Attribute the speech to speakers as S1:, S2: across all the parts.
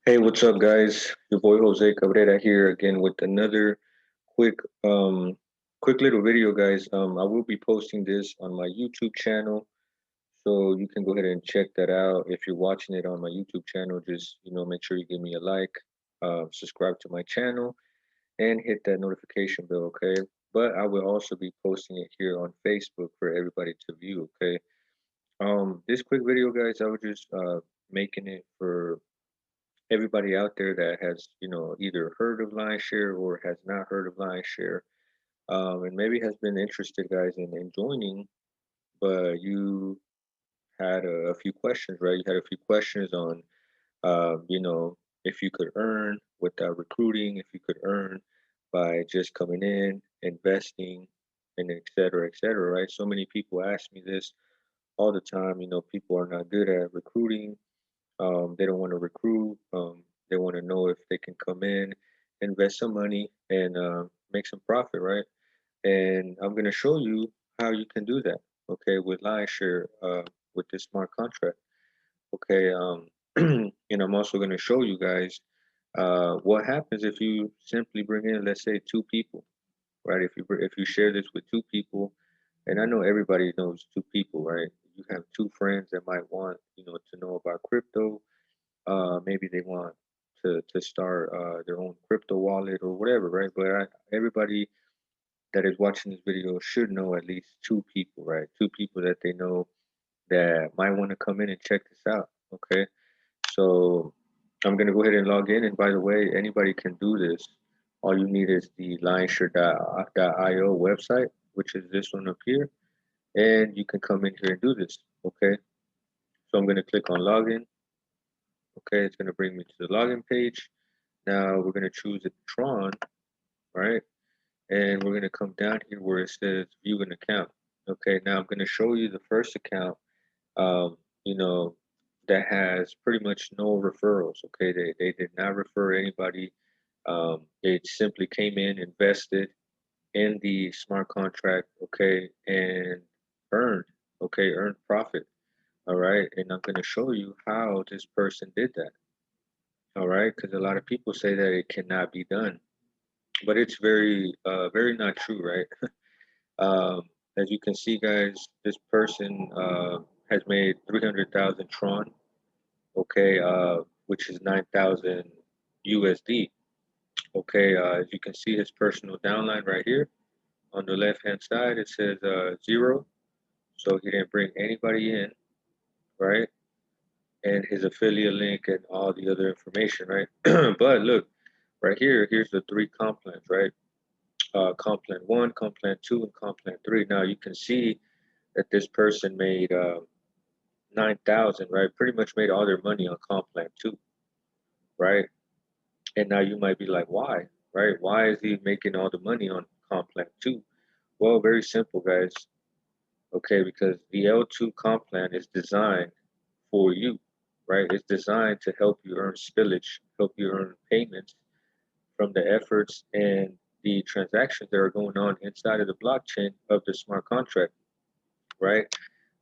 S1: Hey, what's up, guys? Your boy Jose Cabrera here again with another quick, um, quick little video, guys. I will be posting this on my YouTube channel, so you can go ahead and check that out. If you're watching it on my YouTube channel, just make sure you give me a like, subscribe to my channel, and hit that notification bell, okay? But I will also be posting it here on Facebook for everybody to view, okay? This quick video, guys, I was just making it for everybody out there that has either heard of Lionshare or has not heard of Lionshare, and maybe has been interested, guys, in joining, but you had a few questions, right? You had a few questions on if you could earn without recruiting, if you could earn by just coming in, investing, and et cetera, right? So many people ask me this all the time. People are not good at recruiting. They don't want to recruit. They want to know if they can come in, invest some money, and make some profit, right? And I'm going to show you how you can do that, okay, with Lionshare, with this smart contract, okay. And I'm also going to show you guys what happens if you simply bring in, let's say, two people, right? If you share this with two people, and I know everybody knows two people, right? You have two friends that might want, to know about crypto. Maybe they want to start their own crypto wallet or whatever, right? But everybody that is watching this video should know at least two people, right? Two people that they know that might want to come in and check this out. Okay, so I'm gonna go ahead and log in. And by the way, anybody can do this. All you need is the lionsshare.io website, which is this one up here, and you can come in here and do this. Okay, so I'm gonna click on login. Okay, it's gonna bring me to the login page. Now we're gonna choose a Tron, right? And we're gonna come down here where it says view an account. Okay, now I'm gonna show you the first account, um, you know, that has pretty much no referrals. Okay, they did not refer anybody. They simply came in, invested in the smart contract, okay, and earned, okay, earned profit. All right, and I'm gonna show you how this person did that. All right, because a lot of people say that it cannot be done, but it's very not true, right? um, as you can see, guys, this person has made 300,000 tron, okay, which is 9,000 USD. Okay, as you can see, his personal downline right here on the left hand side, it says zero, so he didn't bring anybody in, right? And his affiliate link and all the other information, right? But look, right here, here's the three comp plans, right? Comp plan one, comp plan two, and comp plan three. Now you can see that this person made 9,000, right? Pretty much made all their money on comp plan two, right? And now you might be like, why, right? Why is he making all the money on comp plan two? Well, very simple, guys. Okay, because the L2 comp plan is designed for you, right? It's designed to help you earn spillage, help you earn payments from the efforts and the transactions that are going on inside of the blockchain of the smart contract, right?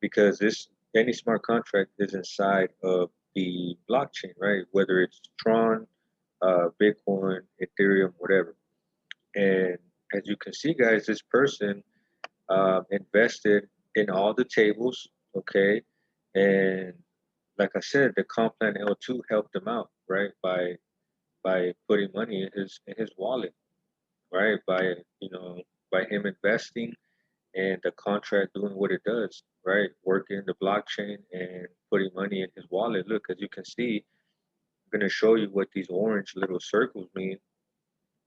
S1: Because this any smart contract is inside of the blockchain, right? Whether it's Tron, Bitcoin, Ethereum, whatever. And as you can see, guys, this person invested in all the tables, okay? And like I said, the Complan L2 helped him out, right? By putting money in his wallet, right? By him investing and the contract doing what it does, right? Working the blockchain and putting money in his wallet. Look, as you can see, I'm gonna show you what these orange little circles mean,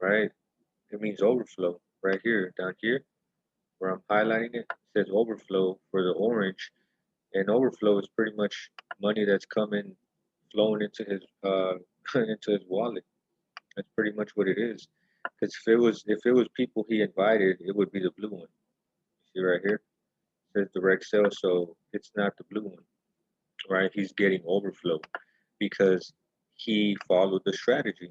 S1: right? It means overflow right here, down here, where I'm highlighting it. It says overflow for the orange, and overflow is pretty much money that's coming, flowing into his into his wallet. That's pretty much what it is. Because if it was people he invited, it would be the blue one. See right here, it says direct sale, so it's not the blue one, right? He's getting overflow because he followed the strategy.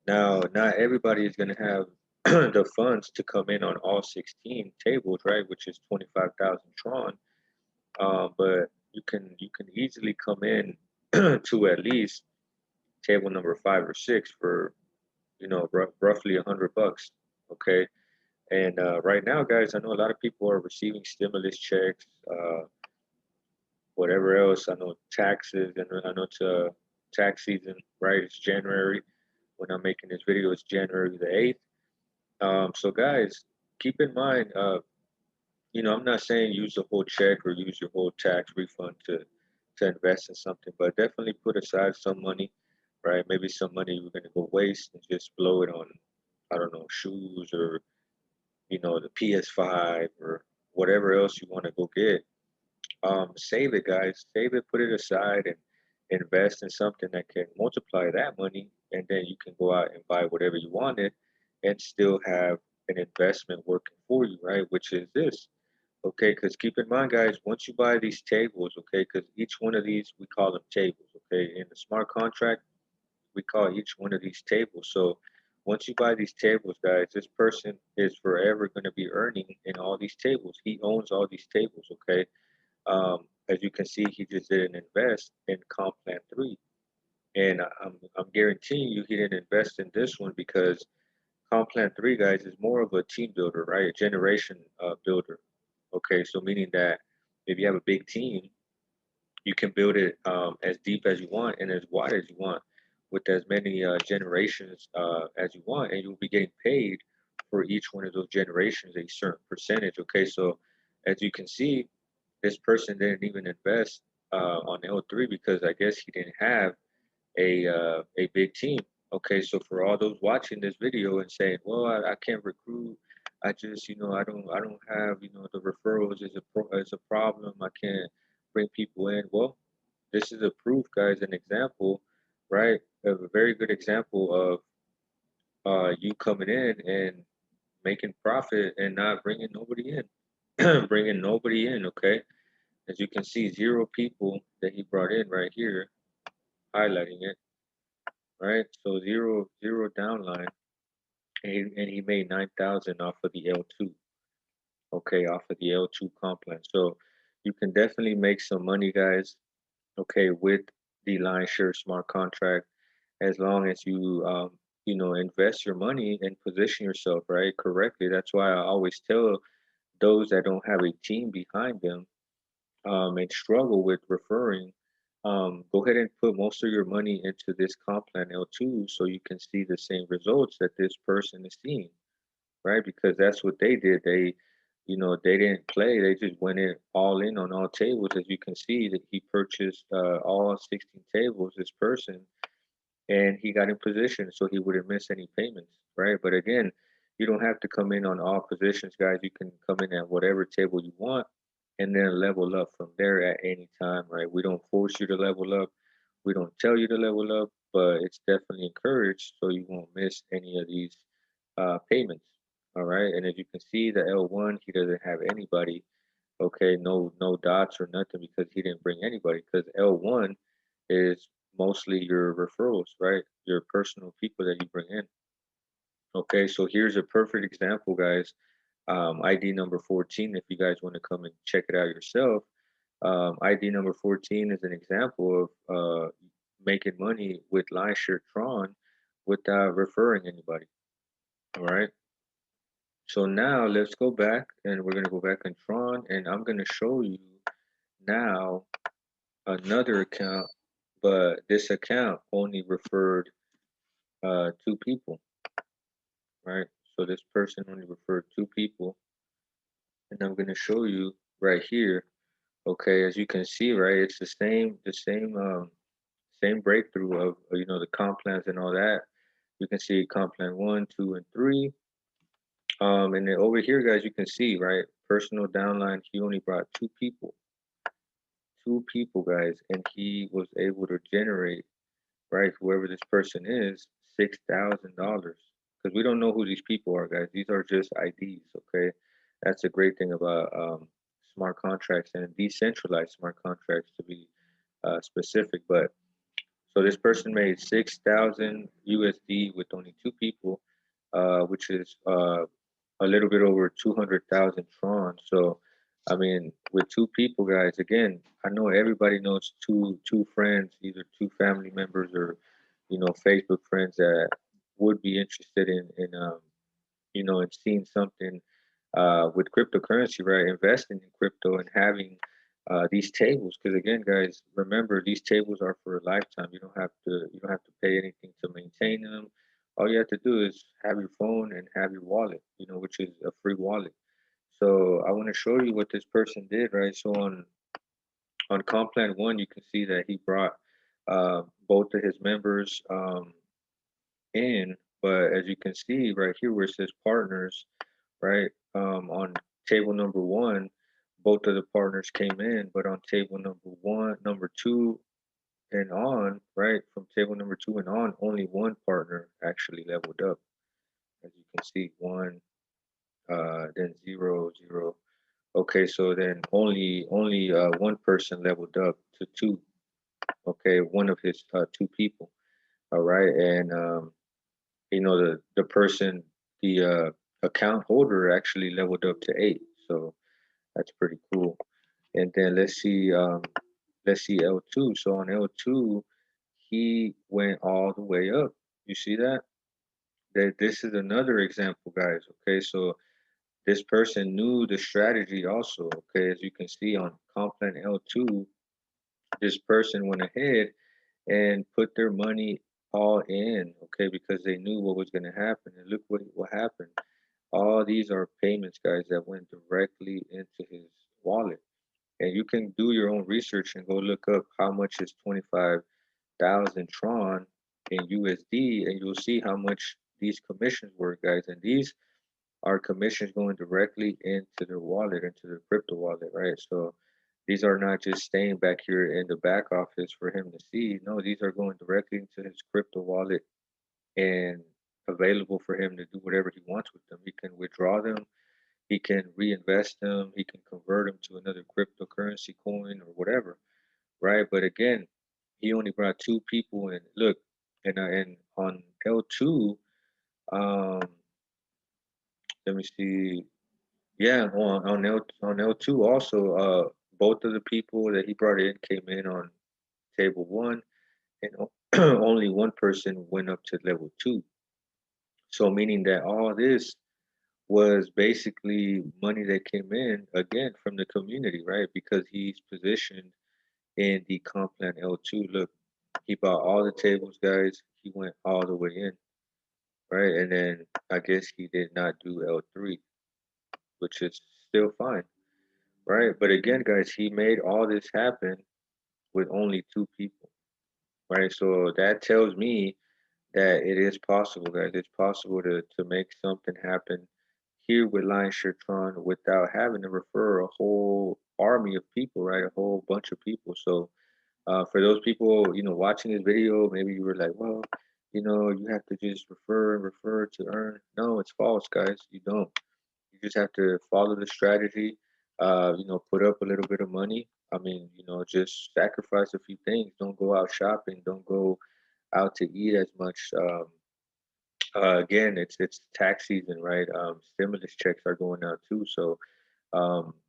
S1: Now, not everybody is going to have the funds to come in on all 16 tables, right? Which is 25,000 tron. But you can easily come in to at least table number 5 or 6 for, you know, roughly $100. Okay. And right now, guys, I know a lot of people are receiving stimulus checks, whatever else. I know taxes, and I know it's tax season, right? It's January. When I'm making this video, it's January the 8th. So, guys, keep in mind, you know, I'm not saying use the whole check or use your whole tax refund to invest in something, but definitely put aside some money, right? Maybe some money you're going to go waste and just blow it on, I don't know, shoes or, you know, the PS5 or whatever else you want to go get. Save it, guys. Save it, put it aside, and invest in something that can multiply that money, and then you can go out and buy whatever you wanted, and still have an investment working for you, right? Which is this, okay? Because keep in mind, guys, once you buy these tables, okay, because each one of these we call them tables, okay? In the smart contract, we call each one of these tables. So once you buy these tables, guys, this person is forever going to be earning in all these tables. He owns all these tables, okay? As you can see, he just didn't invest in Comp Plan 3. And I'm guaranteeing you he didn't invest in this one because Comp Plan 3, guys, is more of a team builder, right? A generation builder. Okay, so meaning that if you have a big team, you can build it as deep as you want and as wide as you want with as many generations as you want, and you'll be getting paid for each one of those generations a certain percentage. Okay, so as you can see, this person didn't even invest on L3 because I guess he didn't have a big team. Okay, so for all those watching this video and saying, "Well, I can't recruit. I just, you know, I don't have, you know, the referrals is a problem. I can't bring people in." Well, this is a proof, guys, an example, right? Of a very good example of you coming in and making profit and not bringing nobody in, bringing nobody in. Okay, as you can see, 0 people that he brought in right here, highlighting it, right? So zero downline, and he made 9,000 off of the L2. Okay, off of the L2 comp plan. So you can definitely make some money, guys. Okay, with the lionsshare smart contract, as long as you you know, invest your money and position yourself right correctly. That's why I always tell those that don't have a team behind them and struggle with referring, go ahead and put most of your money into this comp plan L2 so you can see the same results that this person is seeing, right? Because that's what they did. They, you know, they didn't play. They just went in on all tables. As you can see, that he purchased all 16 tables, this person, and he got in position so he wouldn't miss any payments, right? But again, you don't have to come in on all positions, guys. You can come in at whatever table you want and then level up from there at any time, right? We don't force you to level up. We don't tell you to level up, but it's definitely encouraged so you won't miss any of these payments. All right. And as you can see, the L1, he doesn't have anybody. Okay. No dots or nothing because he didn't bring anybody because L1 is mostly your referrals, right? Your personal people that you bring in. Okay, so here's a perfect example, guys. ID number 14, if you guys want to come and check it out yourself. ID number 14 is an example of making money with lionsshare Tron without referring anybody. All right. So now let's go back and we're going to go back in Tron and I'm going to show you now another account, but this account only referred 2 people, right? So this person only referred 2 people, and I'm going to show you right here. Okay, as you can see, right, it's the same breakthrough of you know, the comp plans and all that. You can see comp plan 1, 2, and 3. And then over here, guys, you can see, right, personal downline. He only brought 2 people, guys, and he was able to generate, right, whoever this person is, $6,000. Because we don't know who these people are, guys. These are just IDs, okay? That's a great thing about smart contracts and decentralized smart contracts to be specific. But so this person made 6,000 USD with only 2 people, which is a little bit over 200,000 tron. So, I mean, with 2 people, guys, again, I know everybody knows two friends, either 2 family members or Facebook friends that would be interested in seeing something with cryptocurrency, right? Investing in crypto and having these tables. Because again, guys, remember these tables are for a lifetime. You don't have to pay anything to maintain them. All you have to do is have your phone and have your wallet, which is a free wallet. So I want to show you what this person did, right? So on Complan One, you can see that he brought both of his members in, but as you can see right here where it says partners, right? On table number one, both of the partners came in, but on table number two and on, right? From table number two and on, only one partner actually leveled up. As you can see, one, then zero, zero. Okay, so then only one person leveled up to two. Okay, one of his two people. All right, and the person, the account holder actually leveled up to eight. So that's pretty cool. And then let's see L2. So on L2, he went all the way up. You see that? That this is another example, guys. Okay, so this person knew the strategy also. Okay, as you can see on Complan L2, this person went ahead and put their money all in. Okay, because they knew what was going to happen. And look what happened. All these are payments, guys, that went directly into his wallet. And you can do your own research and go look up how much is 25,000 tron in USD, and you'll see how much these commissions were, guys. And these are commissions going directly into their wallet, into their crypto wallet, right? So these are not just staying back here in the back office for him to see. No, these are going directly into his crypto wallet and available for him to do whatever he wants with them. He can withdraw them, he can reinvest them, he can convert them to another cryptocurrency coin or whatever, right? But again, he only brought two people in. Look, and on L2, um, let me see. Yeah, on L2 also, both of the people that he brought in came in on table one, and only one person went up to level two. So meaning that all this was basically money that came in again from the community, right? Because he's positioned in the Complan L2. Look, he bought all the tables, guys. He went all the way in, right? And then I guess he did not do L3, which is still fine, right? But again, guys, he made all this happen with only two people, right? So that tells me that it is possible, guys. It's possible to make something happen here with lionsshare Tron without having to refer a whole army of people, right? A whole bunch of people. So for those people, watching this video, maybe you were like, well, you have to just refer and refer to earn. No, it's false, guys. You don't. You just have to follow the strategy. Put up a little bit of money. I mean, just sacrifice a few things. Don't go out shopping. Don't go out to eat as much. Again, it's tax season, right? Stimulus checks are going out too. So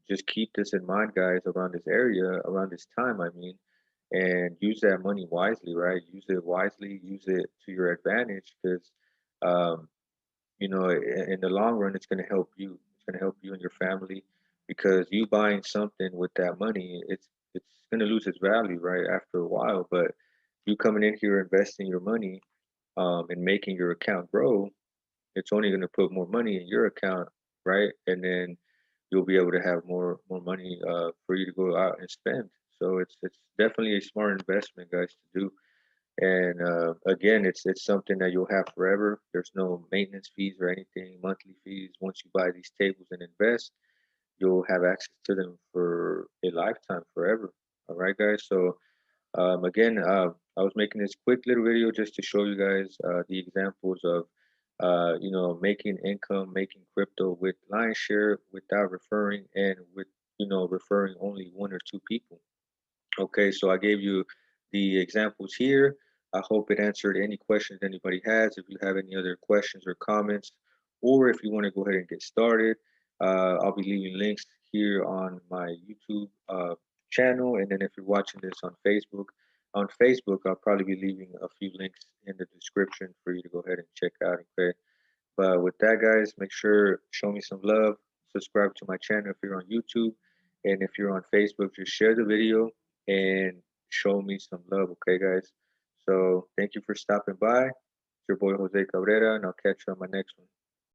S1: just keep this in mind, guys, around this area, around this time, I mean, and use that money wisely, right? Use it wisely, use it to your advantage because, um, in the long run, it's going to help you. It's going to help you and your family because you buying something with that money, it's going to lose its value, right, after a while. But you coming in here investing your money and making your account grow, it's only going to put more money in your account, right? And then you'll be able to have more money for you to go out and spend. So it's definitely a smart investment, guys, to do. And again, it's something that you'll have forever. There's no maintenance fees or anything, monthly fees. Once you buy these tables and invest, you'll have access to them for a lifetime, forever. All right, guys. So again, I was making this quick little video just to show you guys the examples of, making income, making crypto with Lionshare without referring and with, referring only one or two people. Okay, so I gave you the examples here. I hope it answered any questions anybody has. If you have any other questions or comments, or if you want to go ahead and get started, I'll be leaving links here on my YouTube channel. And then if you're watching this on Facebook, On Facebook, I'll probably be leaving a few links in the description for you to go ahead and check out. Okay. But with that, guys, make sure show me some love. Subscribe to my channel if you're on YouTube, and if you're on Facebook, just share the video and show me some love. Okay, guys. So thank you for stopping by. It's your boy Jose Cabrera, and I'll catch you on my next one.